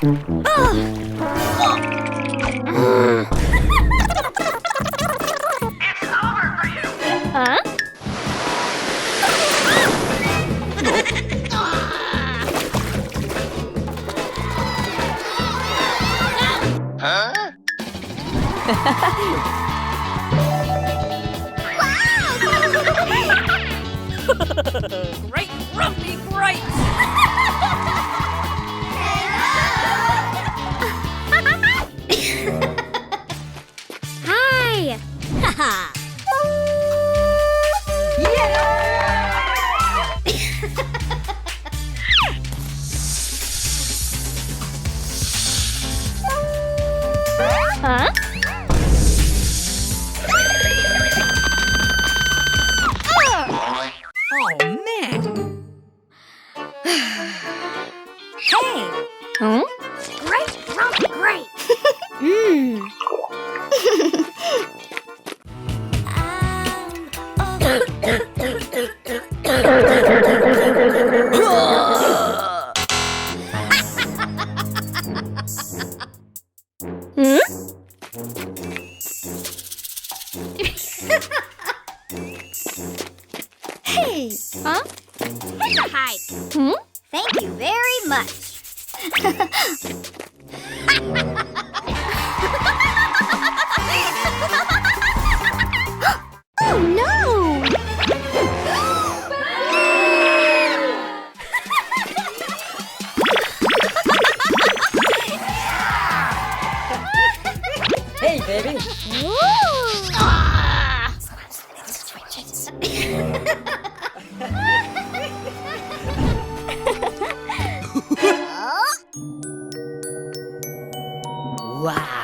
Huh? Huh? Great grumpy grapes! Hi! Haha! Huh? Oh, man. Hey! Huh? Great, grumpy, great! Mmm. Hmm? Hey! Huh? Here's a hike. Hmm? Thank you very much. Oh no! Hey, baby. Wow.